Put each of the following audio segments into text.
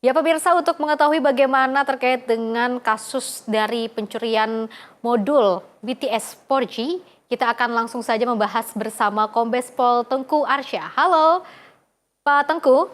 Ya pemirsa, untuk mengetahui bagaimana terkait dengan kasus dari pencurian modul BTS 4G, kita akan langsung saja membahas bersama Kombes Pol Tengku Arsya. Halo Pak Tengku.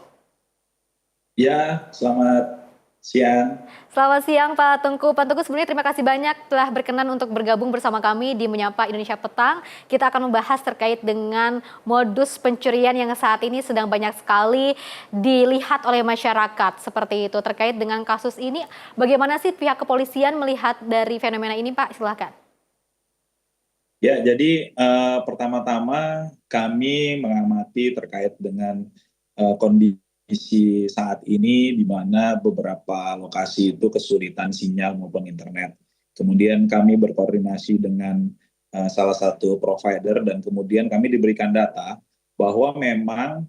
Ya, selamat siang. Selamat siang Pak Tengku. Pak Tengku, sebenarnya terima kasih banyak telah berkenan untuk bergabung bersama kami di Menyapa Indonesia Petang. Kita akan membahas terkait dengan modus pencurian yang saat ini sedang banyak sekali dilihat oleh masyarakat. Seperti itu, terkait dengan kasus ini, bagaimana sih pihak kepolisian melihat dari fenomena ini Pak? Silahkan. Ya, jadi pertama-tama kami mengamati terkait dengan kondisi saat ini di mana beberapa lokasi itu kesulitan sinyal maupun internet. Kemudian kami berkoordinasi dengan salah satu provider dan kemudian kami diberikan data bahwa memang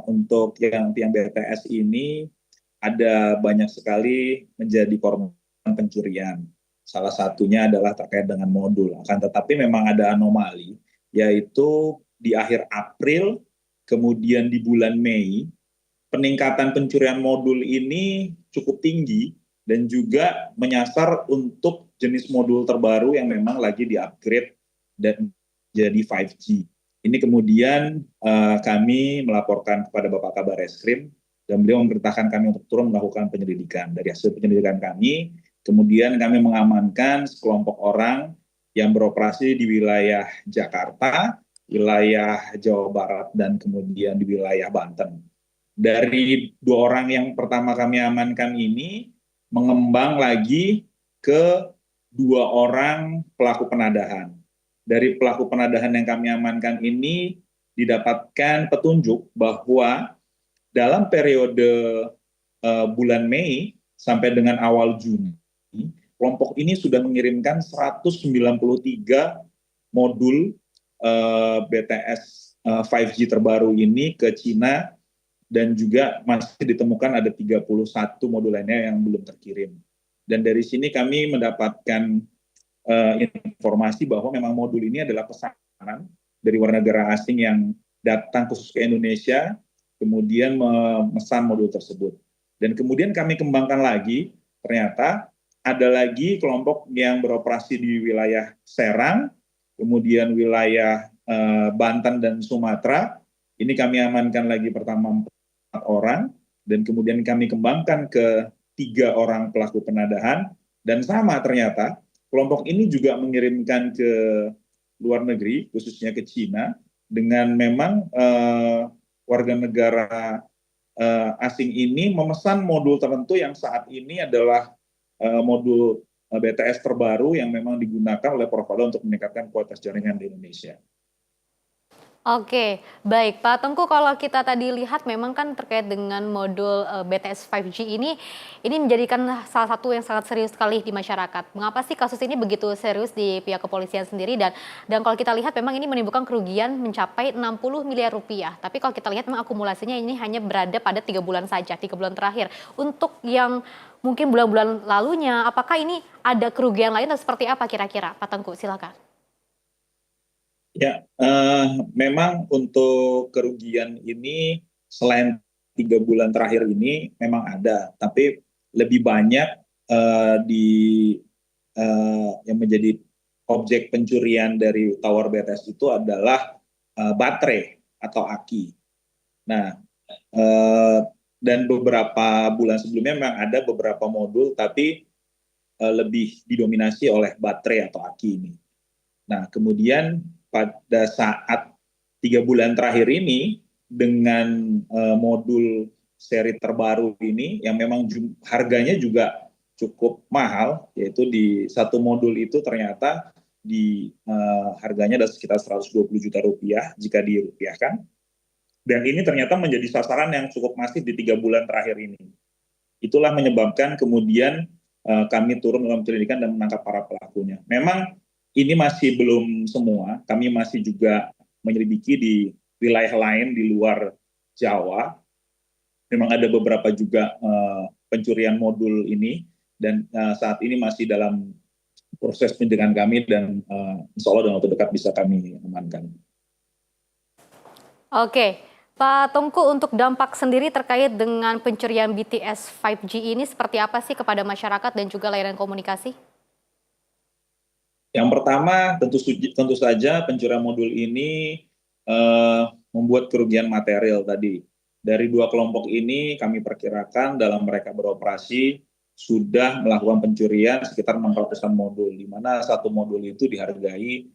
untuk yang tiang BTS ini ada banyak sekali menjadi korban pencurian. Salah satunya adalah terkait dengan modul. Akan tetapi memang ada anomali, yaitu di akhir April, kemudian di bulan Mei, peningkatan pencurian modul ini cukup tinggi dan juga menyasar untuk jenis modul terbaru yang memang lagi di-upgrade dan jadi 5G. Ini kemudian kami melaporkan kepada Bapak Kabar Eskrim dan beliau memerintahkan kami untuk turun melakukan penyelidikan. Dari hasil penyelidikan kami, kemudian kami mengamankan sekelompok orang yang beroperasi di wilayah Jakarta, wilayah Jawa Barat, dan kemudian di wilayah Banten. Dari 2 orang yang pertama kami amankan ini, mengembang lagi ke 2 orang pelaku penadahan. Dari pelaku penadahan yang kami amankan ini, didapatkan petunjuk bahwa dalam periode bulan Mei sampai dengan awal Juni, kelompok ini sudah mengirimkan 193 modul BTS 5G terbaru ini ke Cina dan juga masih ditemukan ada 31 modul lainnya yang belum terkirim. Dan dari sini kami mendapatkan informasi bahwa memang modul ini adalah pesanan dari warga negara asing yang datang khusus ke Indonesia, kemudian memesan modul tersebut. Dan kemudian kami kembangkan lagi, ternyata ada lagi kelompok yang beroperasi di wilayah Serang, kemudian wilayah Banten dan Sumatera. Ini kami amankan lagi pertama 4 orang, dan kemudian kami kembangkan ke 3 orang pelaku penadahan, dan sama ternyata kelompok ini juga mengirimkan ke luar negeri, khususnya ke Cina, dengan memang warga negara asing ini memesan modul tertentu yang saat ini adalah modul BTS terbaru yang memang digunakan oleh provider untuk meningkatkan kualitas jaringan di Indonesia. Oke, baik Pak Tengku, kalau kita tadi lihat memang kan terkait dengan modul BTS 5G ini menjadikan salah satu yang sangat serius sekali di masyarakat. Mengapa sih kasus ini begitu serius di pihak kepolisian sendiri dan kalau kita lihat memang ini menimbulkan kerugian mencapai 60 miliar rupiah. Tapi kalau kita lihat memang akumulasinya ini hanya berada pada 3 bulan saja, 3 bulan terakhir. Untuk yang mungkin bulan-bulan lalunya, apakah ini ada kerugian lain atau seperti apa kira-kira? Pak Tengku, silakan. Ya, memang untuk kerugian ini selain 3 bulan terakhir ini memang ada, tapi lebih banyak di yang menjadi objek pencurian dari tower BTS itu adalah baterai atau aki. Nah, dan beberapa bulan sebelumnya memang ada beberapa modul, tapi lebih didominasi oleh baterai atau aki ini. Nah, kemudian pada saat 3 bulan terakhir ini dengan modul seri terbaru ini yang memang harganya juga cukup mahal, yaitu di satu modul itu ternyata di harganya ada sekitar 120 juta rupiah jika dirupiahkan. Dan ini ternyata menjadi sasaran yang cukup masif di 3 bulan terakhir ini. Itulah menyebabkan kemudian kami turun dalam penyelidikan dan menangkap para pelakunya. Memang ini masih belum semua, kami masih juga menyelidiki di wilayah lain di luar Jawa. Memang ada beberapa juga pencurian modul ini, dan saat ini masih dalam proses penyelidikan kami, dan insya Allah dalam waktu dekat bisa kami amankan. Oke, Pak Tengku, untuk dampak sendiri terkait dengan pencurian BTS 5G ini seperti apa sih kepada masyarakat dan juga layanan komunikasi? Yang pertama, tentu saja pencurian modul ini membuat kerugian material tadi. Dari dua kelompok ini kami perkirakan dalam mereka beroperasi sudah melakukan pencurian sekitar 600-an modul, di mana satu modul itu dihargai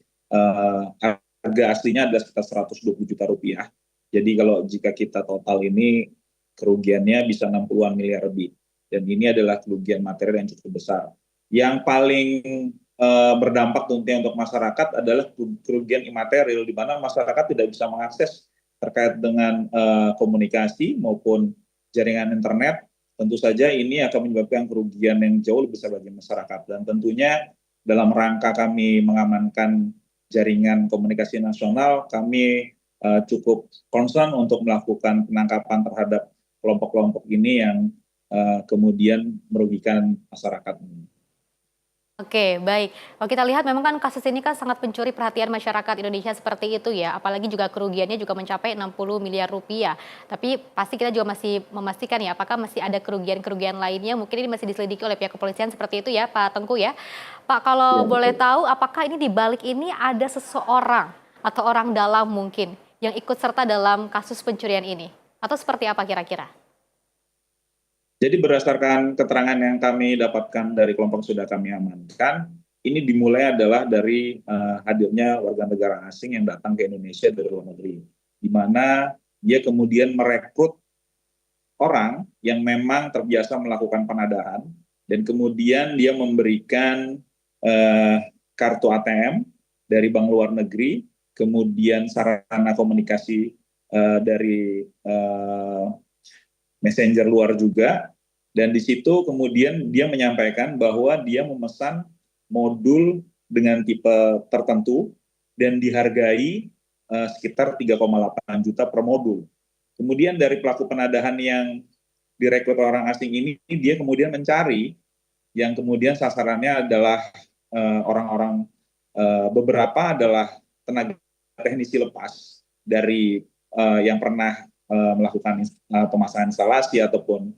harga aslinya adalah sekitar 120 juta rupiah. Jadi kalau jika kita total ini kerugiannya bisa 60-an miliar lebih. Dan ini adalah kerugian material yang cukup besar. Yang paling berdampak tentunya untuk masyarakat adalah kerugian imaterial, di mana masyarakat tidak bisa mengakses terkait dengan komunikasi maupun jaringan internet. Tentu saja ini akan menyebabkan kerugian yang jauh lebih besar bagi masyarakat. Dan tentunya dalam rangka kami mengamankan jaringan komunikasi nasional, kami cukup concern untuk melakukan penangkapan terhadap kelompok-kelompok ini yang kemudian merugikan masyarakat. Oke, baik. Kalau kita lihat memang kan kasus ini kan sangat mencuri perhatian masyarakat Indonesia seperti itu ya, apalagi juga kerugiannya juga mencapai 60 miliar rupiah. Tapi pasti kita juga masih memastikan ya, apakah masih ada kerugian-kerugian lainnya, mungkin ini masih diselidiki oleh pihak kepolisian seperti itu ya Pak Tengku ya. Pak, kalau Ya, boleh betul. tahu apakah ini di balik ini ada seseorang atau orang dalam mungkin yang ikut serta dalam kasus pencurian ini? Atau seperti apa kira-kira? Jadi berdasarkan keterangan yang kami dapatkan dari kelompok yang sudah kami amankan, ini dimulai adalah dari hadirnya warga negara asing yang datang ke Indonesia dari luar negeri, di mana dia kemudian merekrut orang yang memang terbiasa melakukan penadahan, dan kemudian dia memberikan eh, kartu ATM dari bank luar negeri, kemudian sarana komunikasi dari messenger luar juga, dan di situ kemudian dia menyampaikan bahwa dia memesan modul dengan tipe tertentu dan dihargai sekitar 3,8 juta per modul. Kemudian dari pelaku penadahan yang direkrut orang asing ini, dia kemudian mencari yang kemudian sasarannya adalah orang-orang beberapa adalah tenaga teknisi lepas dari yang pernah melakukan pemasangan instalasi ataupun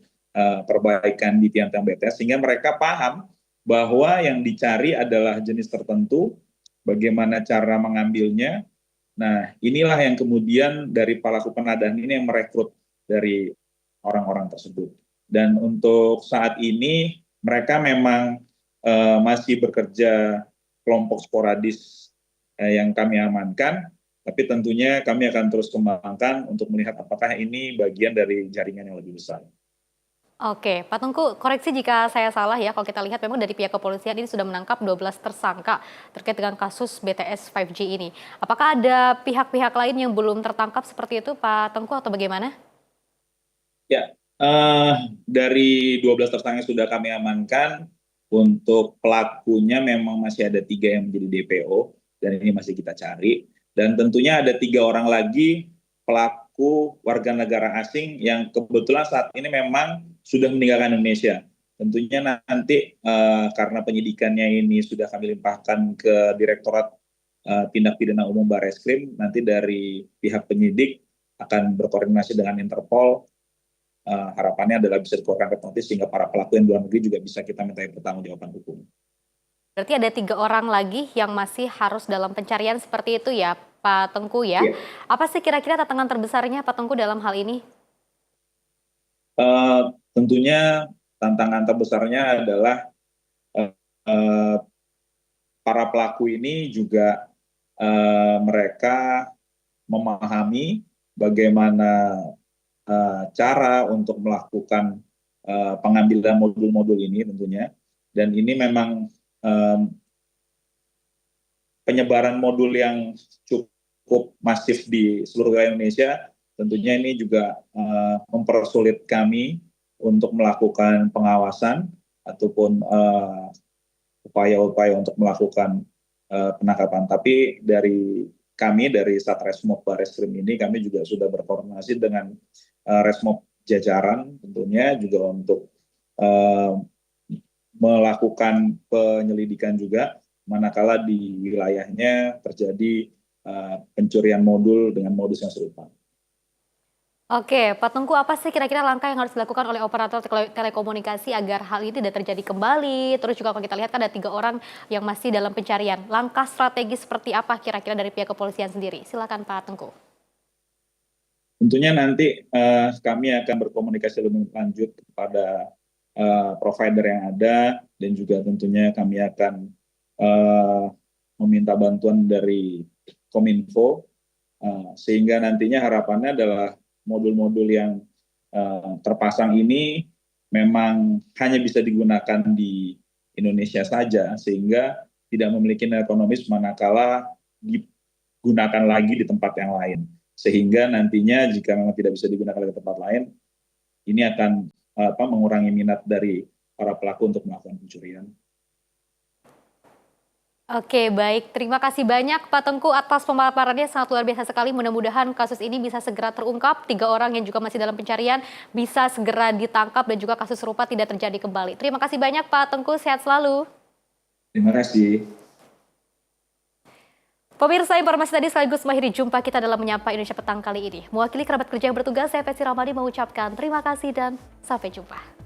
perbaikan di tiang-tiang BTS, sehingga mereka paham bahwa yang dicari adalah jenis tertentu, bagaimana cara mengambilnya. Nah, inilah yang kemudian dari pelaku penadahan ini yang merekrut dari orang-orang tersebut. Dan untuk saat ini mereka memang masih bekerja kelompok sporadis yang kami amankan, tapi tentunya kami akan terus kembangkan untuk melihat apakah ini bagian dari jaringan yang lebih besar. Oke, Pak Tengku, koreksi jika saya salah ya, kalau kita lihat memang dari pihak kepolisian ini sudah menangkap 12 tersangka terkait dengan kasus BTS 5G ini. Apakah ada pihak-pihak lain yang belum tertangkap seperti itu, Pak Tengku, atau bagaimana? Ya, dari 12 tersangka yang sudah kami amankan, untuk pelakunya memang masih ada 3 yang menjadi DPO, dan ini masih kita cari. Dan tentunya ada 3 orang lagi pelaku warga negara asing yang kebetulan saat ini memang sudah meninggalkan Indonesia. Tentunya nanti karena penyidikannya ini sudah kami limpahkan ke Direktorat Tindak Pidana Umum Barreskrim, nanti dari pihak penyidik akan berkoordinasi dengan Interpol. Harapannya adalah bisa dikeluarkan red notice sehingga para pelaku yang di luar negeri juga bisa kita minta pertanggungjawaban hukum. Berarti ada 3 orang lagi yang masih harus dalam pencarian seperti itu ya, Pak Tengku ya. Ya. Apa sih kira-kira tantangan terbesarnya Pak Tengku dalam hal ini? Tentunya tantangan terbesarnya adalah uh, para pelaku ini juga mereka memahami bagaimana cara untuk melakukan pengambilan modul-modul ini tentunya, dan ini memang penyebaran modul yang cukup masif di seluruh wilayah Indonesia, tentunya ini juga mempersulit kami untuk melakukan pengawasan ataupun upaya-upaya untuk melakukan penangkapan. Tapi dari kami, dari Satreskrim Barreskrim ini, kami juga sudah berkoordinasi dengan Resmob jajaran tentunya juga untuk melakukan penyelidikan juga manakala di wilayahnya terjadi pencurian modul dengan modus yang serupa. Oke, Pak Tengku, apa sih kira-kira langkah yang harus dilakukan oleh operator telekomunikasi agar hal ini tidak terjadi kembali? Terus juga kalau kita lihat kan ada 3 orang yang masih dalam pencarian. Langkah strategis seperti apa kira-kira dari pihak kepolisian sendiri? Silakan Pak Tengku. Tentunya nanti kami akan berkomunikasi lebih lanjut kepada provider yang ada dan juga tentunya kami akan eh, meminta bantuan dari Kominfo sehingga nantinya harapannya adalah modul-modul yang terpasang ini memang hanya bisa digunakan di Indonesia saja sehingga tidak memiliki nilai ekonomis manakala digunakan lagi di tempat yang lain. Sehingga nantinya jika memang tidak bisa digunakan di tempat lain, ini akan mengurangi minat dari para pelaku untuk melakukan pencurian. Oke, baik. Terima kasih banyak Pak Tengku atas pemaparannya, sangat luar biasa sekali. Mudah-mudahan kasus ini bisa segera terungkap. 3 orang yang juga masih dalam pencarian bisa segera ditangkap dan juga kasus serupa tidak terjadi kembali. Terima kasih banyak Pak Tengku, sehat selalu. Terima kasih. Pemirsa, informasi tadi sekaligus mengakhiri jumpa kita dalam Menyapa Indonesia Petang kali ini. Mewakili kerabat kerja yang bertugas, saya Pesi Ramadi mengucapkan terima kasih dan sampai jumpa.